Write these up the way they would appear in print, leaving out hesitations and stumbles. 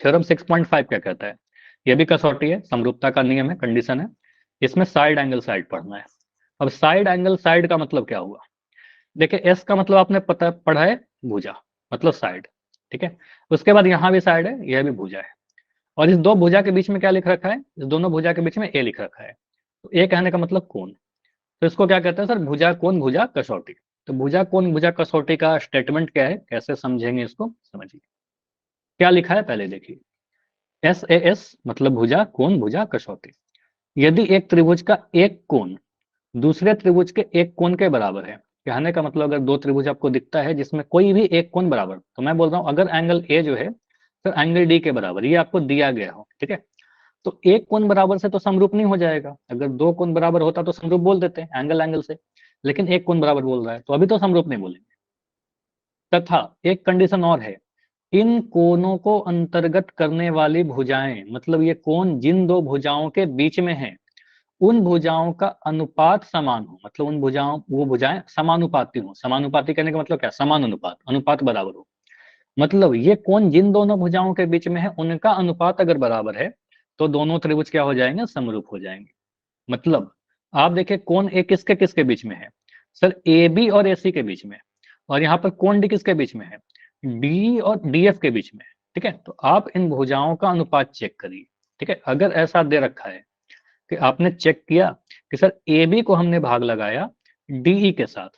Theorem 6.5 क्या कहता है, ये भी कसौटी है, समरूपता का नियम है, कंडीशन है, इसमें साइड एंगल साइड पढ़ना है। अब साइड एंगल साइड का मतलब क्या हुआ, देखिए एस का मतलब आपने पता पढ़ा है भुजा, मतलब साइड, ठीक है। उसके बाद यहाँ भी साइड है, यह भी भुजा है, और इस दो भुजा के बीच में क्या लिख रखा है, इस दोनों भुजा के बीच में ए लिख रखा है। तो ए कहने का मतलब कोण, तो इसको क्या कहते हैं सर, भुजा कोण भुजा कसौटी। तो भुजा कोण भुजा कसौटी का स्टेटमेंट क्या है, कैसे समझेंगे इसको, समझिए क्या लिखा है पहले देखिए, एस ए एस मतलब भुजा कोण भुजा कसौटी। यदि एक त्रिभुज का एक कोण दूसरे त्रिभुज के एक कोण के बराबर है, कहने का मतलब अगर दो त्रिभुज आपको दिखता है जिसमें कोई भी एक कोण बराबर, तो मैं बोल रहा हूं अगर एंगल ए जो है तो एंगल डी के बराबर, ये आपको दिया गया हो, ठीक है। तो एक कोण बराबर से तो समरूप नहीं हो जाएगा, अगर दो कोण बराबर होता तो समरूप बोल देते हैं एंगल एंगल से, लेकिन एक कोण बराबर बोल रहा है तो अभी तो समरूप नहीं बोलेंगे। तथा एक कंडीशन और है, इन कोणों को अंतर्गत करने वाली भुजाएं, मतलब ये कोण जिन दो भुजाओं के बीच में है उन भुजाओं का अनुपात समान हो, मतलब उन भुजाओं वो भुजाएं समानुपाती हो, समानुपाती कहने का मतलब क्या, समान अनुपात, अनुपात बराबर हो, मतलब ये कोण जिन दोनों भुजाओं के बीच में है उनका अनुपात अगर बराबर है तो दोनों त्रिभुज क्या हो जाएंगे, समरूप हो जाएंगे। मतलब आप देखिए कोण ए किसके किसके बीच में है, सर ए बी और ए सी के बीच में, और यहाँ पर कोण डी किसके बीच में है, डी और डी एफ के बीच में, ठीक है। तो आप इन भुजाओं का अनुपात चेक करिए, ठीक है। अगर ऐसा दे रखा है कि आपने चेक किया कि सर ए बी को हमने भाग लगाया डीई के साथ,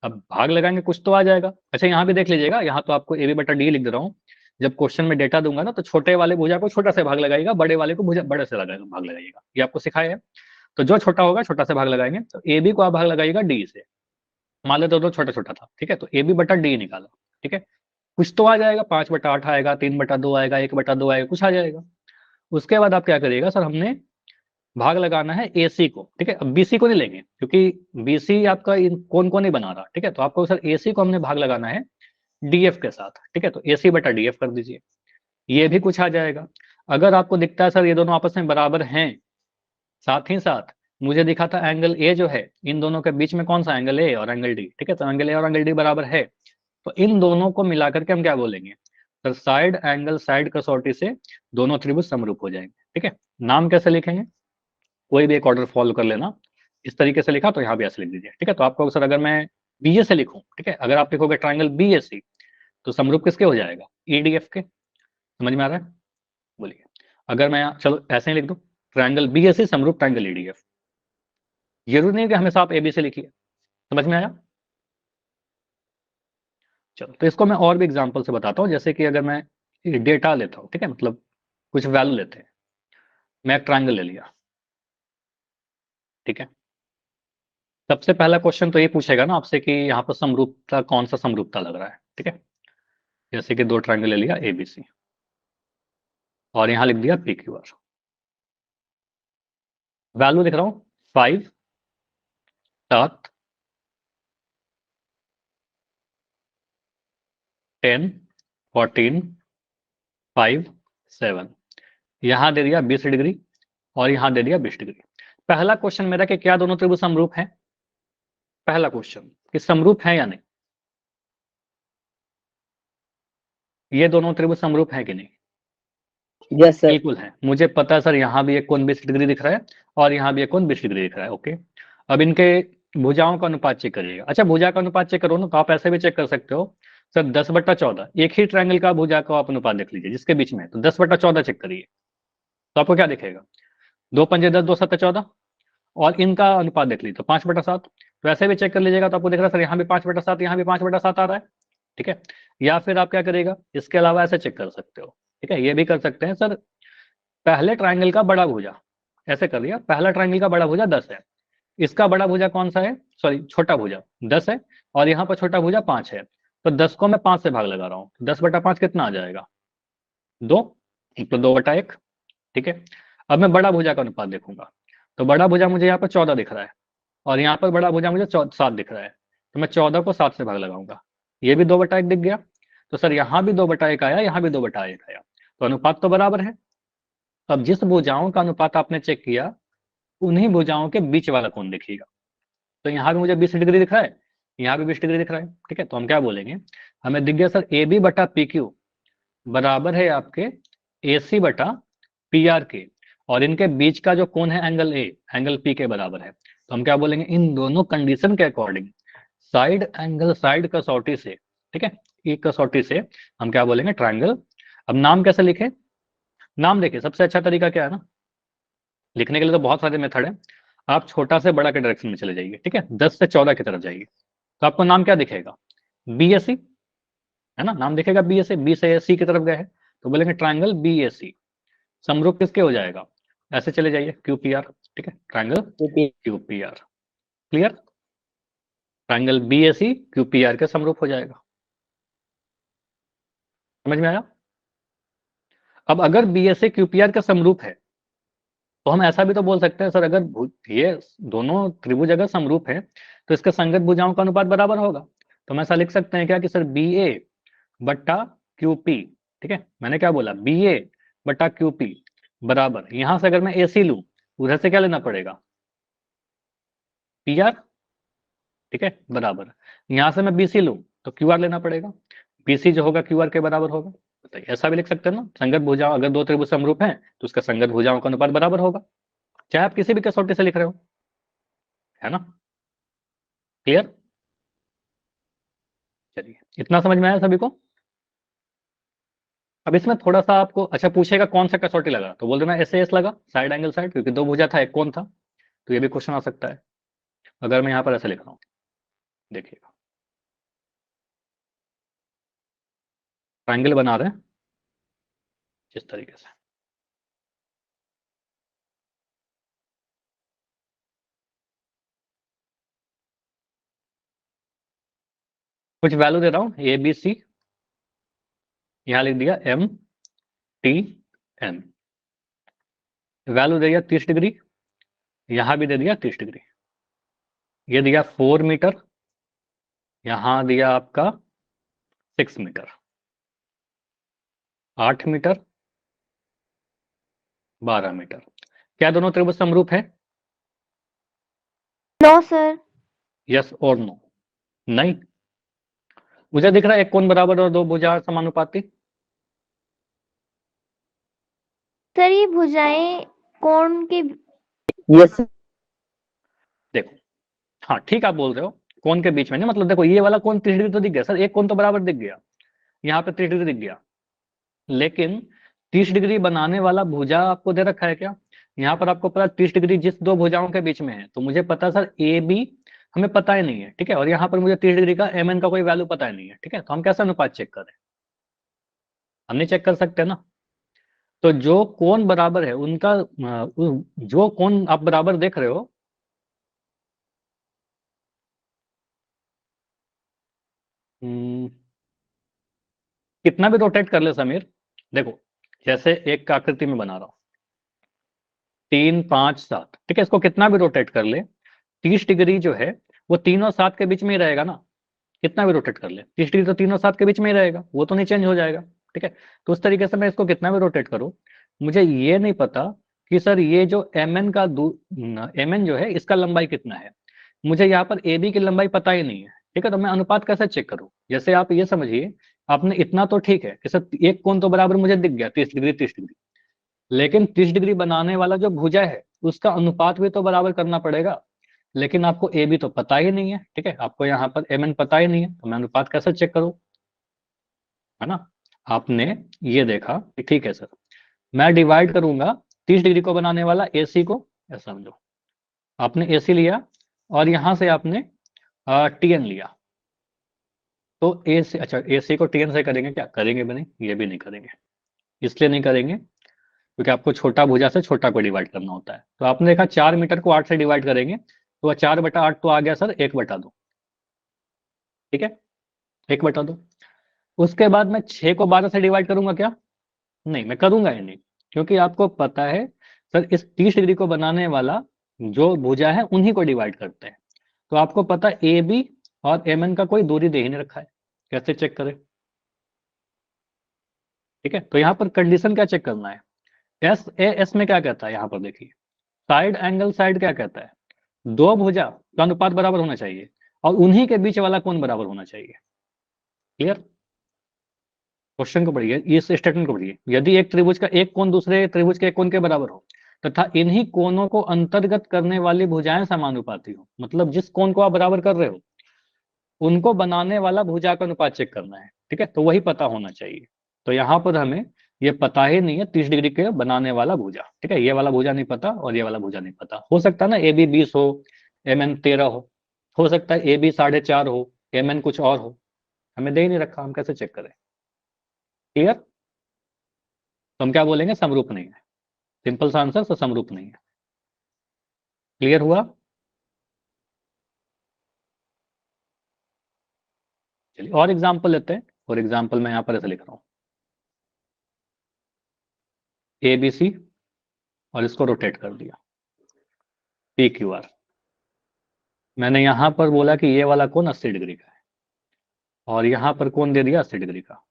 अब भाग लगाएंगे कुछ तो आ जाएगा। अच्छा यहाँ भी देख लीजिएगा, यहाँ तो आपको ए बी बटा डी लिख दे रहा हूँ, जब क्वेश्चन में डेटा दूंगा ना तो छोटे वाले भुजा को छोटा से भाग लगाइएगा, बड़े वाले को भुजा बड़े से लगाएगा भाग लगाइएगा, ये आपको सिखाया है। तो जो छोटा होगा छोटा से भाग लगाएंगे, तो ए बी को आप भाग लगाइएगा डी से, मान लेते तो छोटा छोटा था, ठीक है, तो ए बी बटा डी निकाला, ठीक है। कुछ तो आ जाएगा, 5/8 आएगा, 3/2 आएगा, 1/2 आएगा, कुछ आ जाएगा। उसके बाद आप क्या करिएगा, सर हमने भाग लगाना है एसी को, ठीक है। अब बीसी को नहीं लेंगे क्योंकि बीसी आपका कौन को नहीं बना रहा, ठीक है। तो आपको सर एसी को हमने भाग लगाना है डीएफ के साथ, ठीक है, तो एसी बटा डीएफ कर दीजिए, ये भी कुछ आ जाएगा। अगर आपको दिखता है सर ये दोनों आपस में बराबर हैं, साथ ही साथ मुझे दिखा था एंगल ए जो है इन दोनों के बीच में कौन सा एंगल ए और एंगल डी, ठीक है, तो एंगल ए और एंगल डी बराबर है, तो इन दोनों को मिलाकर के हम क्या बोलेंगे, सर साइड एंगल साइड कसौटी से दोनों त्रिभुज समरूप हो जाएंगे, ठीक है। नाम कैसे लिखेंगे, कोई भी एक ऑर्डर फॉलो कर लेना, इस तरीके से लिखा तो यहाँ भी ऐसे लिख दीजिए, ठीक है। तो आपको सर अगर मैं बी ए से लिखूं, ठीक है, अगर आप लिखोगे ट्राइंगल बी ए सी तो समरूप किसके हो जाएगा, ईडीएफ के, समझ में आ रहा है, बोलिए। अगर मैं चलो ऐसे ही लिख दूं, ट्राइंगल बी ए सी समरूप ट्राइंगल ईडीएफ, जरूरी नहीं है कि हमेशा आप ए बी से लिखिए, समझ में आया। चलो तो इसको मैं और भी एग्जाम्पल से बताता हूँ, जैसे कि अगर मैं डेटा लेता हूँ, ठीक है, मतलब कुछ वैल्यू लेते हैं, मैं एक ट्राइंगल ले लिया, ठीक है। सबसे पहला क्वेश्चन तो ये पूछेगा ना आपसे कि यहाँ पर समरूपता कौन सा समरूपता लग रहा है, ठीक है। जैसे कि दो ट्रायंगल ले लिया एबीसी और यहाँ लिख दिया पी क्यू आर, वैल्यू लिख रहा हूँ 5 7 10 14 5 7, यहाँ दे दिया 20 डिग्री और यहाँ दे दिया 20 डिग्री। पहला क्वेश्चन मेरा कि क्या दोनों त्रिभुज समरूप हैं, पहला क्वेश्चन कि समरूप है या नहीं, ये दोनों त्रिभुज समरूप है कि नहीं, यस सर। बिल्कुल है, मुझे पता है सर यहाँ भी एक कोण 20 डिग्री दिख रहा है और यहाँ भी एक कोण 20 डिग्री दिख रहा है, ओके। अब इनके भुजाओं का अनुपात चेक करिएगा। अच्छा भुजा का अनुपात चेक करो ना तो आप ऐसे भी चेक कर सकते हो, सर 10/14, एक ही ट्रायंगल का भुजा का आप अनुपात देख लीजिए जिसके बीच में है, तो 10/14 चेक करिए तो आपको क्या दिखेगा, 2×5 = 10, 2×7 = 14, और इनका अनुपात देख लीजिए तो 5/7, तो ऐसे भी चेक कर लीजिएगा तो आपको दिख रहा है सर यहाँ भी 5/7 यहाँ भी 5/7 आ रहा है, ठीक है। या फिर आप क्या करिएगा, इसके अलावा ऐसे चेक कर सकते हो, ठीक है, ये भी कर सकते हैं सर, पहले ट्रायंगल का बड़ा भुजा, ऐसे कर लिया, पहला ट्रायंगल का बड़ा भुजा 10 है, इसका बड़ा भुजा कौन सा है, सॉरी छोटा भुजा 10 है, और यहाँ पर छोटा भुजा 5 है, तो 10 को मैं 5 से भाग लगा रहा हूँ, 10/5 कितना आ जाएगा, 2, तो 2/1, ठीक है। अब मैं बड़ा भुजा का अनुपात देखूंगा, तो बड़ा भुजा मुझे यहाँ पर 14 दिख रहा है और यहाँ पर बड़ा भुजा मुझे 7 दिख रहा है, तो मैं 14 को 7 से भाग लगाऊंगा, ये भी 2/1 दिख गया, तो सर यहाँ भी 2/1 आया, यहाँ भी 2/1 आया, तो अनुपात तो बराबर है। अब जिस भुजाओं का अनुपात आपने चेक किया उन्हीं भुजाओं के बीच वाला कोण देखिएगा, तो यहाँ भी मुझे 20 डिग्री दिख रहा है, यहाँ भी 20 डिग्री दिख रहा है, ठीक है। तो हम क्या बोलेंगे, हमें दिख गया सर ए बी बटा पी क्यू बराबर है आपके AC बटा PR के, और इनके बीच का जो कोण है एंगल A, एंगल P के बराबर है। तो हम क्या बोलेंगे, इन दोनों कंडीशन के अकॉर्डिंग साइड एंगल साइड कसौटी से, ठीक है, एक कसौटी से हम क्या बोलेंगे, ट्रायंगल। अब नाम कैसे लिखे, नाम देखिए सबसे अच्छा तरीका क्या है ना, लिखने के लिए तो बहुत सारे मेथड है। आप छोटा से बड़ा के डायरेक्शन में चले जाइए, ठीक है, 10 से 14 की तरफ जाइए, तो आपको नाम क्या दिखेगा, BAC, है ना, नाम दिखेगा BAC, B से C की तरफ गए हैं, तो बोलेंगे ट्रायंगल BAC। समरूप किसके हो जाएगा, ऐसे चले जाइए, QPR, ठीक है, triangle QPR। Clear, triangle BAC QPR के समरूप हो जाएगा। समझ में आया। अब अगर BAC QPR का समरूप है, तो हम ऐसा भी तो बोल सकते हैं सर, अगर ये दोनों त्रिभुज अगर समरूप है तो इसके संगत भुजाओं का अनुपात बराबर होगा। तो हम ऐसा लिख सकते हैं क्या कि सर BA बट्टा QP, ठीक है, मैंने क्या बोला, BA बट्टा QP बराबर, यहां से अगर मैं AC लूं, उधर से क्या लेना पड़ेगा, PR, ठीक है, बराबर, यहां से मैं BC लूं तो QR लेना पड़ेगा, BC जो होगा QR के बराबर होगा। बताइए, ऐसा भी लिख सकते हैं ना, संगत भुजाओं, अगर दो त्रिभुज समरूप हैं तो उसका संगत भुजाओं का अनुपात बराबर होगा, चाहे आप किसी भी कसौटी से लिख रहे हो, है ना। क्लियर, चलिए इतना समझ में आया सभी को। अब इसमें थोड़ा सा आपको अच्छा पूछेगा कौन सा कसौटी लगा, तो बोल देना SAS लगा, साइड एंगल साइड, क्योंकि दो भुजा था एक कोण था, तो ये भी क्वेश्चन आ सकता है अगर मैं यहाँ पर ऐसे लिख रहा हूँ। देखिएगा, ट्रायंगल बना रहे हैं जिस तरीके से, कुछ वैल्यू दे रहा हूँ ABC, यहाँ लिख दिया MTN, वैल्यू दे दिया 30 डिग्री, यहाँ भी दे दिया 30 डिग्री, ये दिया 4 मीटर, यहाँ दिया आपका 6 मीटर, 8 मीटर, 12 मीटर। क्या दोनों त्रिभुज समरूप है, नो सर। यस और नो, नहीं, मुझे दिख रहा है एक कोण बराबर और दो भुजा समानुपाती। सर ये भुजाएं कोण के यस देखो, हाँ ठीक आप बोल रहे हो, कोण के बीच में नहीं, मतलब देखो ये वाला कोण 30 डिग्री तो दिख गया सर, एक कोण तो बराबर दिख गया, यहाँ पे 30 डिग्री दिख गया, लेकिन 30 डिग्री बनाने वाला भुजा आपको दे रखा है क्या, यहाँ पर आपको पता 30 डिग्री जिस दो भुजाओं के बीच में है, तो मुझे पता सर AB हमें पता ही नहीं है, ठीक है, और यहाँ पर मुझे 30 डिग्री का MN का कोई वैल्यू पता ही नहीं है, ठीक है, तो हम कैसा अनुपात चेक करें, हम नहीं चेक कर सकते ना। तो जो कोण बराबर है उनका जो कोण आप बराबर देख रहे हो, हम्म, कितना भी रोटेट कर ले समीर, देखो जैसे एक का आकृति में बना रहा हूं, 3 5 7, ठीक है, इसको कितना भी रोटेट कर ले, 30 डिग्री जो है वो 3 और 7 के बीच में ही रहेगा ना, कितना भी रोटेट कर ले 30 डिग्री तो 3 और 7 के बीच में ही रहेगा, वो तो नहीं चेंज हो जाएगा, ठीक है। तो उस तरीके से मैं इसको कितना भी रोटेट करूं, मुझे ये नहीं पता कि सर ये जो MN जो है इसका लंबाई कितना है, मुझे यहाँ पर AB की लंबाई पता ही नहीं है, ठीक है, तो मैं अनुपात कैसे चेक करूं, जैसे आप ये समझिए, आपने इतना तो ठीक है, जैसे एक कोण तो बराबर मुझे दिख गया 30 डिग्री 30 डिग्री, लेकिन 30 डिग्री बनाने वाला जो भुजा है उसका अनुपात भी तो बराबर करना पड़ेगा, लेकिन आपको ए बी तो पता ही नहीं है, ठीक है, आपको यहाँ पर MN पता ही नहीं है, तो मैं अनुपात कैसे चेक करूं, है ना। आपने ये देखा कि ठीक है सर, मैं डिवाइड करूंगा 30 डिग्री को बनाने वाला AC को, ऐसा समझो, आपने AC लिया और यहां से आपने TN लिया, तो ए से, अच्छा AC को TN से करेंगे क्या, करेंगे भी नहीं, ये भी नहीं करेंगे, इसलिए नहीं करेंगे क्योंकि आपको छोटा भुजा से छोटा को डिवाइड करना होता है, तो आपने देखा 4 मीटर को 8 से डिवाइड करेंगे, तो 4/8 तो आ गया सर 1/2, ठीक है, 1/2। उसके बाद मैं 6 को 12 से डिवाइड करूंगा क्या, नहीं मैं करूंगा ही नहीं, क्योंकि आपको पता है सर इस 30 डिग्री को बनाने वाला जो भुजा है उन्हीं को डिवाइड करते हैं, तो आपको पता है AB और MN का कोई दूरी दे ही नहीं रखा है, कैसे चेक करें, ठीक है, तो यहाँ पर कंडीशन क्या चेक करना है, SAS में क्या कहता है, यहाँ पर देखिए साइड एंगल साइड क्या कहता है, दो भुजा का अनुपात बराबर होना चाहिए और उन्हीं के बीच वाला कोण बराबर होना चाहिए। क्लियर, क्वेश्चन को पढ़िए, इस स्टेटमेंट को पढ़िए। यदि एक त्रिभुज का एक कोण दूसरे त्रिभुज के एक कोण के बराबर हो तथा इन्हीं कोणों को अंतर्गत करने वाली भुजाएं समानुपाती हो, मतलब जिस कोण को आप बराबर कर रहे हो उनको बनाने वाला भुजा का अनुपात चेक करना है, ठीक है, तो वही पता होना चाहिए। तो यहाँ पर हमें ये पता ही नहीं है 30 डिग्री के बनाने वाला भुजा, ठीक है, ये वाला भुजा नहीं पता और ये वाला भुजा नहीं पता। हो सकता है ना ए बी 20 हो, एम एन 13 हो सकता है ए बी 4.5 हो, एम एन कुछ और हो, हमें दे ही नहीं रखा, हम कैसे चेक करें? क्लियर? तो हम क्या बोलेंगे? समरूप नहीं है। सिंपल सा आंसर, तो समरूप नहीं है। क्लियर हुआ? चलिए और एग्जाम्पल लेते हैं। और एग्जाम्पल मैं यहाँ पर ऐसे लिख रहा हूँ, ए बी सी और इसको रोटेट कर दिया, पी क्यू आर। मैंने यहां पर बोला कि ये वाला कोण 80 डिग्री का है और यहां पर कोण दे दिया 80 डिग्री का।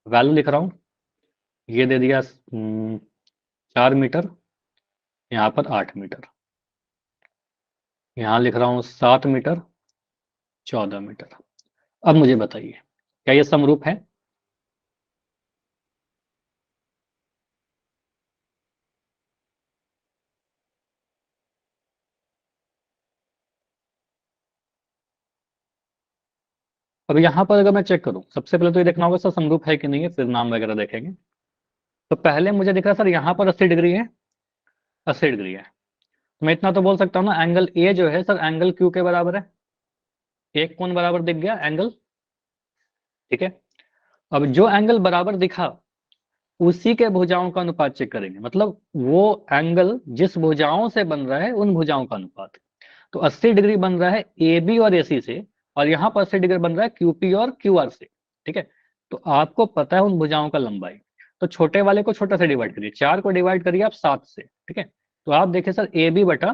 वैल्यू लिख रहा हूं, ये दे दिया 4 मीटर, यहाँ पर 8 मीटर, यहाँ लिख रहा हूं 7 मीटर, 14 मीटर। अब मुझे बताइए क्या ये समरूप है? अब यहाँ पर अगर मैं चेक करूं, सबसे पहले तो ये देखना होगा सर समरूप है कि नहीं है, फिर नाम वगैरह देखेंगे। तो पहले मुझे दिख रहा है सर यहाँ पर 80 डिग्री है, 80 डिग्री है, तो मैं इतना तो बोल सकता हूँ ना, एंगल ए जो है सर एंगल क्यू के बराबर है। एक कोण बराबर दिख गया एंगल, ठीक है। अब जो एंगल बराबर दिखा उसी के भुजाओं का अनुपात चेक करेंगे, मतलब वो एंगल जिस भुजाओं से बन रहा है उन भुजाओं का अनुपात। तो 80 डिग्री बन रहा है ए बी और ए सी से, और यहाँ पर 80 डिग्री बन रहा है क्यूपी और क्यू आर से, ठीक है। तो आपको पता है उन भुजाओं का लंबाई, तो छोटे वाले को छोटा से डिवाइड करिए, 4 को डिवाइड करिए आप 7 से, ठीक है। तो आप देखिए सर ए बी बटा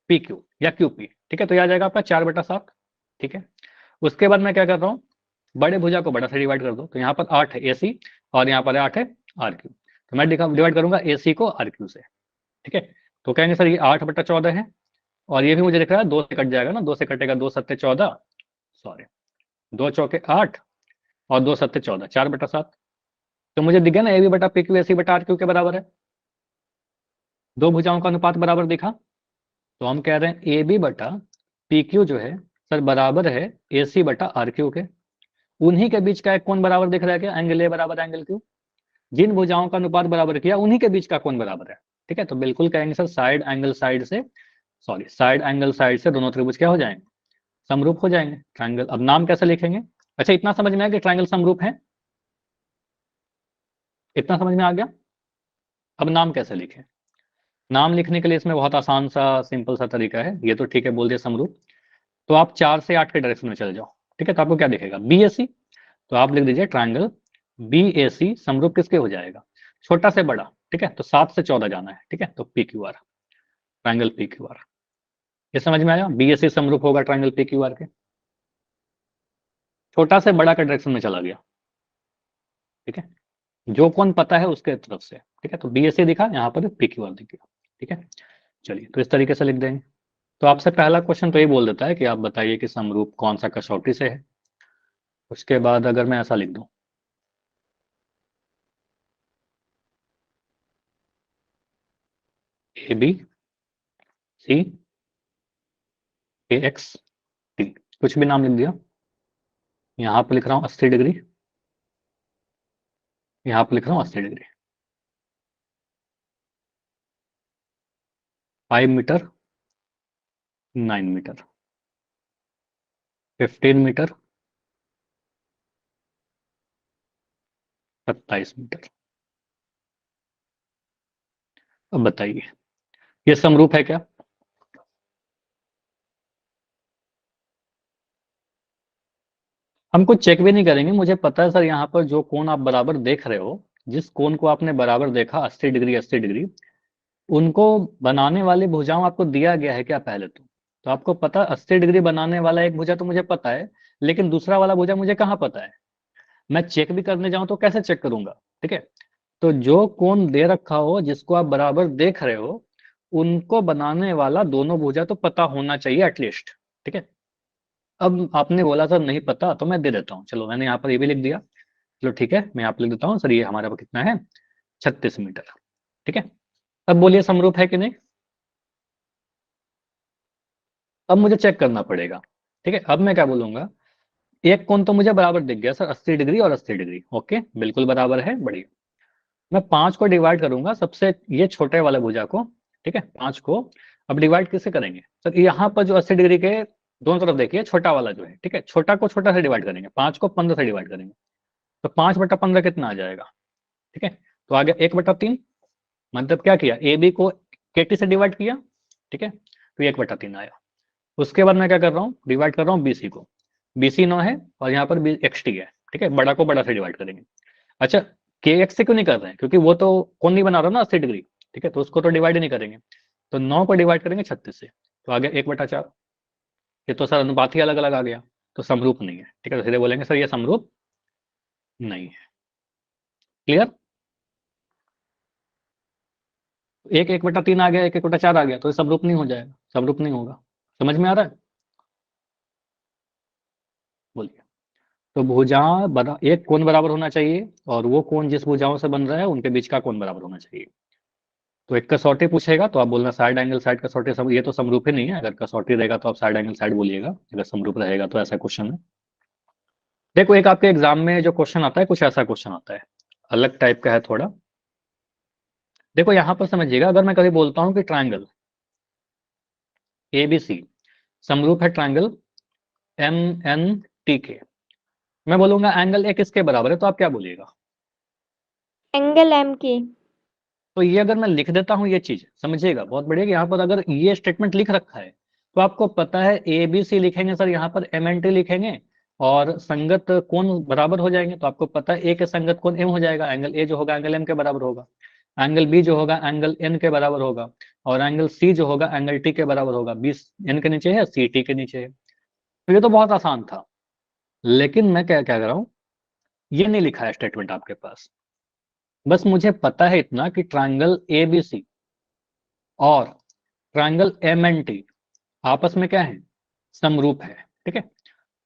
पी क्यू या क्यू पी, ठीक है, तो यह आ जाएगा आपका 4/7, ठीक है। उसके बाद मैं क्या कर रहा हूँ, बड़े भुजा को बड़ा से डिवाइड कर दो, तो यहाँ पर 8 है ए सी और यहाँ पर 8 है आर क्यू, तो मैं डिवाइड करूंगा ए सी को आर क्यू से, ठीक है। तो कहेंगे सर ये 8/14 है, और ये भी मुझे दिख रहा है 2 से कट जाएगा ना, 2 से कटेगा, 2×7 = 14, सॉरी 2×4 = 8 और 2×7 = 14, 4/7। तो मुझे दिख गया ना ए बी बटा पी क्यू ए सी बटा आर क्यू के बराबर है, दो भुजाओं का अनुपात बराबर दिखा। तो हम कह रहे हैं ए बी बटा पी क्यू जो है सर बराबर है ए सी बटा आर क्यू के। उन्हीं के बीच का एक कोण बराबर दिख रहा है क्या? एंगल ए बराबर एंगल क्यू। जिन भुजाओं का अनुपात बराबर किया उन्हीं के बीच का कोण बराबर है, ठीक है। तो बिल्कुल कहेंगे सर साइड एंगल साइड से, सॉरी साइड एंगल साइड से दोनों त्रिभुज क्या हो जाएंगे? समरूप हो जाएंगे। ट्रायंगल, अब नाम कैसे लिखेंगे? अच्छा इतना समझ में आया कि ट्रायंगल समरूप है, इतना समझ में आ गया। अब नाम कैसे लिखें? नाम लिखने के लिए इसमें बहुत आसान सा सिंपल सा तरीका है, ये तो ठीक है बोल दिया समरूप। तो आप 4 से 8 के डायरेक्शन में चले जाओ, ठीक है, तो आपको क्या दिखेगा? बी ए सी। तो आप लिख दीजिए ट्रायंगल बी ए सी समरूप किसके हो जाएगा? छोटा से बड़ा, ठीक है, तो 7 से 14 जाना है, ठीक है, तो P Q are, triangle P Q are. ये समझ में आया? बी ए सी समरूप होगा ट्रायंगल पी क्यू आर के, छोटा से बड़ा के डायरेक्शन में चला गया, ठीक है, जो कौन पता है उसके तरफ से, ठीक है। तो बी ए सी दिखा, यहाँ पर पी क्यू आर दिख गया, ठीक है। चलिए तो इस तरीके से लिख देंगे। तो आपसे पहला क्वेश्चन तो ये बोल देता है कि आप बताइए कि समरूप कौन सा कसौटी से है। उसके बाद अगर मैं ऐसा लिख दूं, A B C A X T, कुछ भी नाम लिख दिया। यहाँ पर लिख रहा हूँ 80 डिग्री, यहाँ पर लिख रहा हूँ 80 degree, 5 metre, 9 metre, 15 metre, 27 metre. अब बताइए ये समरूप है क्या? हम कुछ चेक भी नहीं करेंगे, मुझे पता है सर यहाँ पर जो कोण आप बराबर देख रहे हो, जिस कोण को आपने बराबर देखा 80 डिग्री 80 डिग्री, उनको बनाने वाली भुजाओं आपको दिया गया है क्या पहले? तो आपको पता 80 डिग्री बनाने वाला एक भुजा तो मुझे पता है, लेकिन दूसरा वाला भुजा मुझे कहाँ पता है? मैं चेक भी करने जाऊं तो कैसे चेक करूंगा? ठीक है, तो जो कोण दे रखा हो जिसको आप बराबर देख रहे हो उनको बनाने वाला दोनों भुजा तो पता होना चाहिए एटलीस्ट, ठीक है। अब आपने बोला सर नहीं पता, तो मैं दे देता हूँ, चलो मैंने यहाँ पर ये भी लिख दिया। चलो ठीक है, मैं यहाँ पर लिख देता हूँ सर, ये हमारे पास कितना है, 36 मीटर। ठीक है, अब बोलिए समरूप है कि नहीं। अब मुझे चेक करना पड़ेगा। ठीक है, अब मैं क्या बोलूंगा, एक कोण तो मुझे बराबर दिख गया सर, 80 डिग्री और 80 डिग्री, ओके बिल्कुल बराबर है, बढ़िया। मैं 5 को डिवाइड करूंगा सबसे, ये छोटे वाले भुजा को, ठीक है 5 को। अब डिवाइड किससे करेंगे सर, यहाँ पर जो 80 डिग्री के दोनों तरफ देखिए, छोटा वाला जो है, ठीक है, छोटा को छोटा से डिवाइड करेंगे, 5 को 15 से डिवाइड करेंगे, तो 5/15 कितना आ जाएगा। ठीक है, तो आ गया 1/3। मतलब क्या किया, ए बी को केटी से डिवाइड किया, ठीक है, तो 1/3 आया। उसके बाद मैं क्या कर रहा हूँ, डिवाइड कर रहा हूँ बीसी को, बीसी 9 है और यहाँ पर एक्स टी है, ठीक है, बड़ा को बड़ा से डिवाइड करेंगे। अच्छा, के एक्स से क्यों नहीं कर रहे हैं, क्योंकि वो तो कौन नहीं बना रहा ना 80 डिग्री, ठीक है, तो उसको तो डिवाइड ही नहीं करेंगे। तो 9 को डिवाइड करेंगे 36 से, तो आ गया 1/4। ये तो सर अनुपात ही अलग अलग आ गया, तो समरूप नहीं है। ठीक है, तो सीधे बोलेंगे सर ये समरूप नहीं है। क्लियर, 1/3 आ गया, 1/4 आ गया, तो ये समरूप नहीं हो जाएगा, समरूप नहीं होगा। समझ में आ रहा है, बोलिए। तो भुजा एक कोण बराबर होना चाहिए, और वो कोण जिस भुजाओं से बन रहा है उनके बीच का कोण बराबर होना चाहिए। तो एक कसौटी पूछेगा तो आप बोलना साइड एंगल साइड कसौटी, सब ये तो समरूप ही नहीं है। अगर कसौटी रहेगा तो आप साइड एंगल साइड बोलिएगा, अगर समरूप रहेगा तो ऐसा क्वेश्चन है। देखो एक आपके एग्जाम में जो क्वेश्चन आता है, कुछ ऐसा क्वेश्चन आता है, अलग टाइप का है थोड़ा। देखो यहां पर समझिएगा, अगर मैं कभी बोलता हूं कि ट्राइंगल एबीसी समरूप है ट्राइंगल एम एन टी के, मैं बोलूंगा एंगल ए किसके बराबर है, तो आप क्या बोलिएगा। एंगल एम के। तो ये अगर मैं लिख देता हूँ ये चीज, समझिएगा बहुत बढ़िया, कि यहाँ पर अगर ये स्टेटमेंट लिख रखा है तो आपको पता है ए बी सी लिखेंगे सर, यहाँ पर एम एन टी लिखेंगे और संगत कोण बराबर हो जाएंगे, तो आपको पता है ए के संगत कोण एम हो जाएगा, एंगल ए जो होगा एंगल एम के बराबर होगा, एंगल बी जो होगा एंगल एन के बराबर होगा, और एंगल सी जो होगा एंगल टी के बराबर होगा। बी एन के नीचे है, सी टी के नीचे है। तो ये तो बहुत आसान था, लेकिन मैं क्या क्या कर रहा हूँ, ये नहीं लिखा है स्टेटमेंट आपके पास। बस मुझे पता है इतना कि ट्राइंगल ए बी सी और ट्राइंगल एम एन टी आपस में क्या है, समरूप है। ठीक है,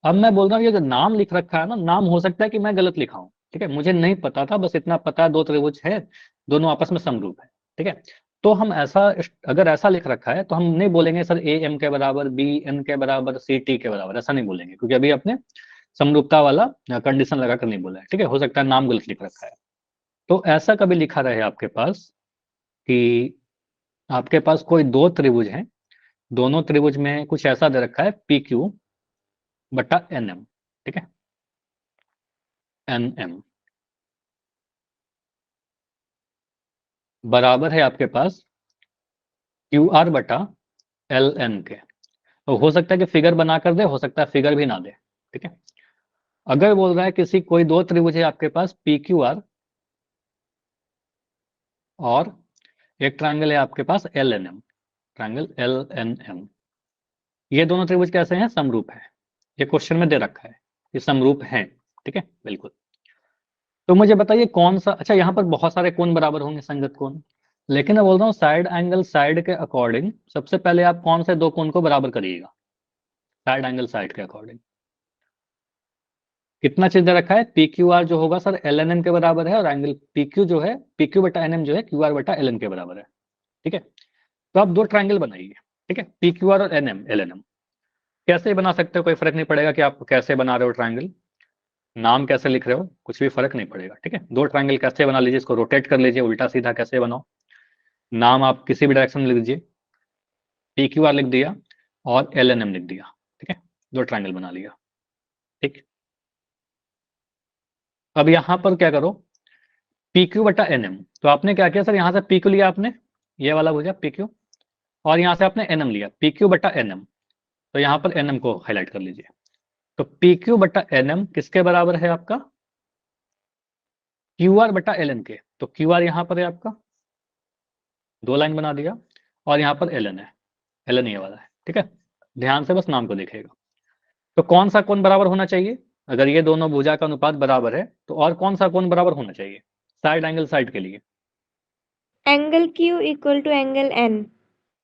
अब मैं बोल रहा हूँ ये जो नाम लिख रखा है ना, नाम हो सकता है कि मैं गलत लिखा हूं, ठीक है, मुझे नहीं पता था, बस इतना पता है दो त्रिभुज है, दोनों आपस में समरूप है। ठीक है, तो हम ऐसा, अगर ऐसा लिख रखा है तो हम नहीं बोलेंगे सर ए एम के बराबर, बी एन के बराबर, सी टी के बराबर, ऐसा नहीं बोलेंगे, क्योंकि अभी अपने समरूपता वाला कंडीशन लगाकर नहीं बोला है। ठीक है, हो सकता है नाम गलत लिख रखा है। तो ऐसा कभी लिखा रहे आपके पास कि आपके पास कोई दो त्रिभुज हैं, दोनों त्रिभुज में कुछ ऐसा दे रखा है पी क्यू बटा एन एम, ठीक है, एन एम बराबर है आपके पास क्यू आर बटा एल एन के। तो हो सकता है कि फिगर बना कर दे, हो सकता है फिगर भी ना दे। ठीक है, अगर बोल रहा है किसी कोई दो त्रिभुज है आपके पास पी क्यू आर, और एक ट्रायंगल है आपके पास L N M, triangle L N M, ये दोनों त्रिभुज कैसे हैं, समरूप है। ये क्वेश्चन में दे रखा है, ये समरूप है। ठीक है, बिल्कुल। तो मुझे बताइए कौन सा, अच्छा यहाँ पर बहुत सारे कोण बराबर होंगे, संगत कोण, लेकिन मैं बोल रहा हूँ साइड एंगल साइड के अकॉर्डिंग सबसे पहले आप कौन से दो कोण को बराबर करिएगा, साइड एंगल साइड के अकॉर्डिंग। कितना चीज दे रखा है, पी क्यू आर जो होगा सर एल एन एम के बराबर है, और एंगल पी क्यू जो है, पी क्यू बटा एन एम जो है क्यू आर बटा एल एन के बराबर है। ठीक है, तो आप दो ट्रायंगल बनाइए, ठीक है, पी क्यू आर और N M L N M. कैसे बना सकते हो, कोई फर्क नहीं पड़ेगा कि आप कैसे बना रहे हो ट्रायंगल, नाम कैसे लिख रहे हो, कुछ भी फर्क नहीं पड़ेगा। ठीक है, दो ट्रायंगल कैसे बना लीजिए, इसको रोटेट कर लीजिए, उल्टा सीधा कैसे बनाओ, नाम आप किसी भी डायरेक्शन में लिख दीजिए, पी क्यू आर लिख दिया और एल एन एम लिख दिया। ठीक है, दो ट्रायंगल बना लिया। ठीक, अब यहां पर क्या करो, पी क्यू बटा एन एम, तो आपने क्या किया सर, यहां से पी क्यू लिया आपने, ये वाला हो गया पी क्यू, और यहां से आपने एन एम लिया, पी क्यू बटा एन एम, तो यहां पर एन एम को हाईलाइट कर लीजिए। तो पी क्यू बटा एन एम किसके बराबर है आपका, क्यू आर बटा एल एन के। तो क्यू आर यहां पर है आपका, दो लाइन बना दिया, और यहां पर एल एन है, एल एन ये वाला है। ठीक है, ध्यान से बस नाम को देखिएगा। तो कौन सा कोण बराबर होना चाहिए, अगर ये दोनों भुजा का अनुपात बराबर है तो और कौन सा कोण बराबर होना चाहिए साइड एंगल साइड के लिए। Angle Q equal to angle N.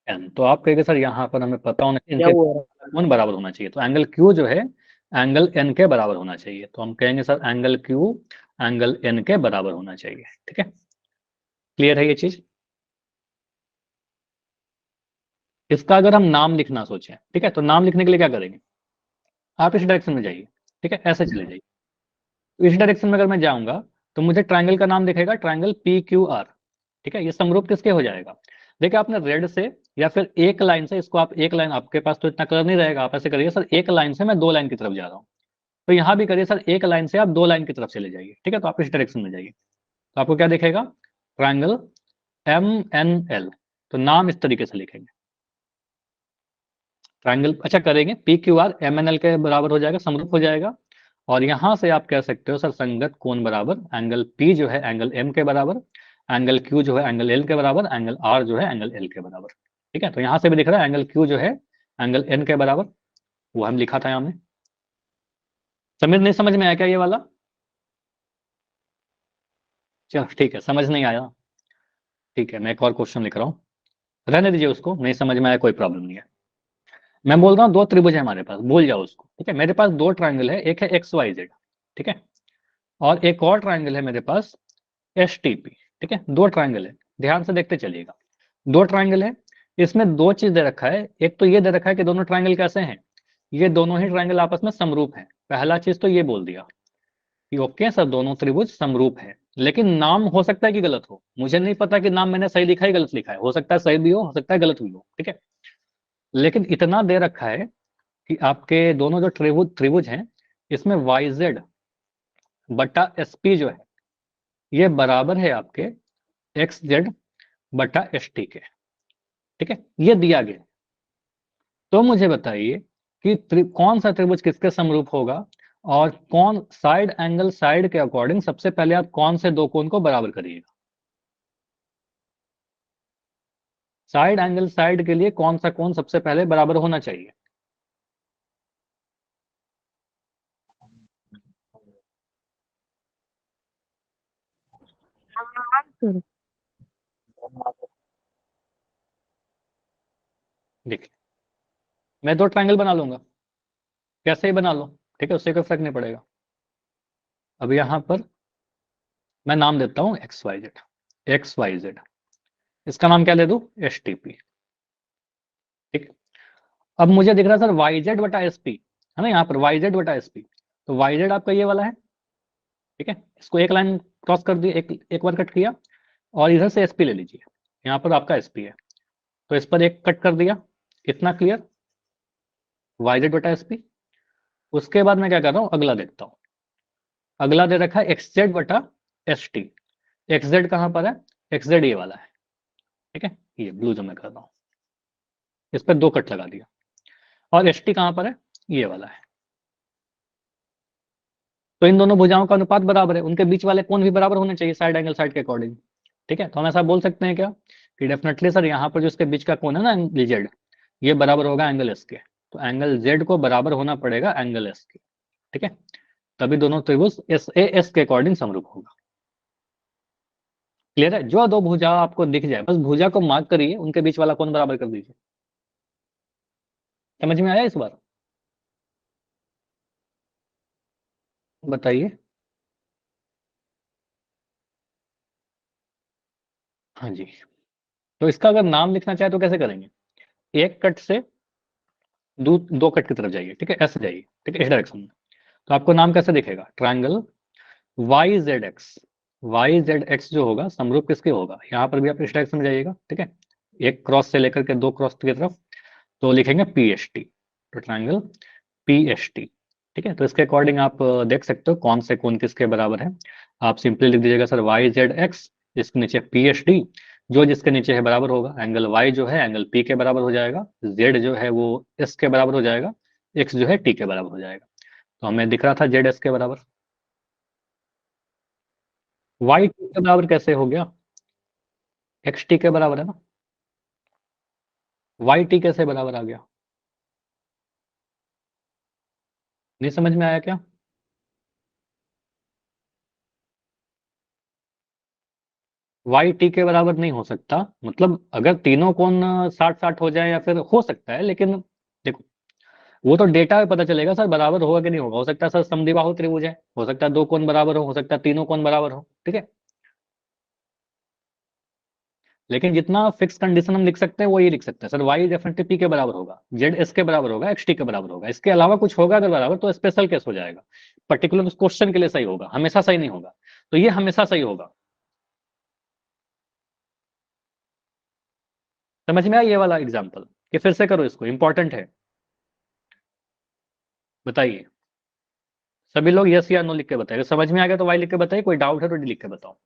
N. तो आप कहेंगे सर यहाँ पर हमें पता होना चाहिए क्या इनके हुआ? कौन बराबर होना चाहिए, तो एंगल क्यू जो है एंगल एन के बराबर होना चाहिए। तो हम कहेंगे sir angle Q angle N के बराबर होना चाहिए। ठीक है, क्लियर है ये चीज। इसका अगर हम नाम लिखना सोचें, ठीक है, तो नाम लिखने के लिए क्या करेंगे, आप इस डायरेक्शन में जाइए, ठीक है, ऐसे चले जाइए। तो इस डायरेक्शन में अगर मैं जाऊंगा तो मुझे ट्रायंगल का नाम दिखेगा, ट्रायंगल पी क्यू आर। ठीक है, ये समरूप किसके हो जाएगा, देखिए आपने रेड से या फिर एक लाइन से, इसको आप एक लाइन, आपके पास तो इतना कलर नहीं रहेगा, आप ऐसे करिए सर एक लाइन से मैं दो लाइन की तरफ जा रहा हूँ, तो यहां भी करिए सर एक लाइन से आप दो लाइन की तरफ चले जाइए। ठीक है, तो आप इस डायरेक्शन में जाइए, तो आपको क्या दिखेगा, ट्रायंगल एम एन एल। तो नाम इस तरीके से लिखेंगे, ट्रायंगल अच्छा करेंगे P Q R M N L के बराबर हो जाएगा, समरूप हो जाएगा। और यहां से आप कह सकते हो सर संगत कोण बराबर एंगल पी जो है एंगल एम के बराबर, एंगल क्यू जो है एंगल एल के बराबर, एंगल आर जो है एंगल एल के बराबर। ठीक है, तो यहां से भी दिख रहा है एंगल क्यू जो है एंगल एन के बराबर, वो हम लिखा था हमने। समझ नहीं, समझ में आया क्या ये वाला, चलो ठीक है, समझ नहीं आया, ठीक है मैं एक और क्वेश्चन लिख रहा हूँ, रहने दीजिए उसको, नहीं समझ में आया कोई प्रॉब्लम नहीं है। मैं बोल रहा हूँ दो त्रिभुज है हमारे पास, भूल जाओ उसको। ठीक है, मेरे पास दो ट्रायंगल है, एक है एक्स वाई जेड, ठीक है, और एक और ट्रायंगल है मेरे पास एस टी पी। ठीक है, दो ट्रायंगल है, ध्यान से देखते चलिएगा, दो ट्रायंगल है, इसमें दो चीज दे रखा है, एक तो ये दे रखा है कि दोनों ट्रायंगल कैसे हैं, ये दोनों ही ट्रायंगल आपस में समरूप हैं। पहला चीज तो ये बोल दिया कि ओके सर दोनों त्रिभुज समरूप है, लेकिन नाम हो सकता है कि गलत हो, मुझे नहीं पता कि नाम मैंने सही लिखा है गलत लिखा है, हो सकता है सही भी हो सकता है गलत भी हो। ठीक है, लेकिन इतना दे रखा है कि आपके दोनों जो त्रिभुज त्रिभुज हैं, इसमें वाई जेड बटा एस पी जो है ये बराबर है आपके एक्स जेड बटा एस टी के। ठीक है, ये दिया गया, तो मुझे बताइए कि कौन सा त्रिभुज किसके समरूप होगा, और कौन साइड एंगल साइड के अकॉर्डिंग सबसे पहले आप कौन से दो कोण को बराबर करिएगा, साइड एंगल साइड के लिए कौन सा कोण सबसे पहले बराबर होना चाहिए। देखिए मैं दो ट्रायंगल बना लूंगा, कैसे ही बना लो, ठीक है, उससे कोई फर्क नहीं पड़ेगा। अब यहां पर मैं नाम देता हूं X Y Z, X Y Z, इसका नाम क्या दे दूं, एस टी पी। ठीक, अब मुझे दिख रहा है सर वाई जेड बटा एस पी, है ना, यहाँ पर वाई जेड बटा एस पी, तो वाई जेड आपका ये वाला है। ठीक है, इसको एक लाइन क्रॉस कर दी, एक बार कट किया, और इधर से एसपी ले लीजिए, यहाँ पर आपका एसपी है, तो इस पर एक कट कर दिया, इतना क्लियर, वाई जेड बटा एसपी। उसके बाद मैं क्या कर रहा हूँ, अगला देखता हूँ, अगला दे रखा है एक्स जेड बटा एस टी। एक्स जेड कहाँ पर है, एक्स जेड ये वाला है, ठीक है, ये ब्लू जो मैं कर रहा हूँ, इस पर दो कट लगा दिया, और एस टी कहाँ पर है, ये वाला है। तो इन दोनों भुजाओं का अनुपात बराबर है, उनके बीच वाले कोण भी बराबर होने चाहिए साइड एंगल साइड के अकॉर्डिंग। ठीक है, तो हम ऐसा बोल सकते हैं क्या कि डेफिनेटली सर यहाँ पर जो इसके बीच का कोण है ना एंगल जेड, ये बराबर होगा एंगल एस के, तो एंगल जेड को बराबर होना पड़ेगा एंगल एस के। ठीक है, तभी दोनों त्रिभुज एस ए एस के अकॉर्डिंग समरूप होगा। क्लियर है, जो दो भुजा आपको दिख जाए बस भुजा को मार्क करिए, उनके बीच वाला कोण बराबर कर दीजिए। समझ में आया इस बार, बताइए। हाँ जी, तो इसका अगर नाम लिखना चाहे तो कैसे करेंगे, एक कट से दो कट की तरफ जाइए, ठीक है, ऐसे जाइए, ठीक है, इस डायरेक्शन में, तो आपको नाम कैसे दिखेगा, triangle Y Z X. Y Z X जो होगा समरूप किसके होगा, यहाँ पर भी आप इस डायरेक्शन में जाइएगा, ठीक है, एक क्रॉस से लेकर के दो क्रॉस की तरफ, तो लिखेंगे पी एच टी, तो ट्रायंगल पी एच टी। ठीक है, तो इसके अकॉर्डिंग आप देख सकते हो कौन से कोण किसके बराबर है। आप सिंपली लिख दीजिएगा सर वाई जेड एक्स, इसके नीचे पी एच डी, जो जिसके नीचे है बराबर होगा, एंगल वाई जो है एंगल पी के बराबर हो जाएगा, जेड जो है वो एस के बराबर हो जाएगा, एक्स जो है टी के बराबर हो जाएगा। तो हमें दिख रहा था जेड एस के बराबर, वाई टी के बराबर कैसे हो गया, एक्स टी के बराबर है ना, वाई टी कैसे बराबर आ गया, नहीं समझ में आया क्या। वाई टी के बराबर नहीं हो सकता, मतलब अगर तीनों कोण 60-60 हो जाए या फिर हो सकता है, लेकिन देखो वो तो डेटा में पता चलेगा सर बराबर होगा कि नहीं होगा। हो सकता है सर समद्विबाहु त्रिभुज है, हो सकता है दो कोण बराबर हो सकता है तीनों कोण बराबर हो, ठीक है। लेकिन जितना फिक्स कंडीशन हम लिख सकते हैं वो ये लिख सकते हैं सर, वाई डेफिनेटली पी के बराबर होगा, जेड एस के बराबर होगा, एक्स टी के बराबर होगा। इसके अलावा कुछ होगा अगर बराबर तो स्पेशल केस हो जाएगा, पर्टिकुलर उस क्वेश्चन के लिए सही होगा, हमेशा सही नहीं होगा। तो ये हमेशा सही होगा। समझ में आया ये वाला एग्जाम्पल कि फिर से करो, इसको इंपॉर्टेंट है। बताइए सभी लोग यस या नो लिख के बताइए, समझ में आ गया तो वाई लिख के बताइए, कोई डाउट है तो डी लिख के बताओ।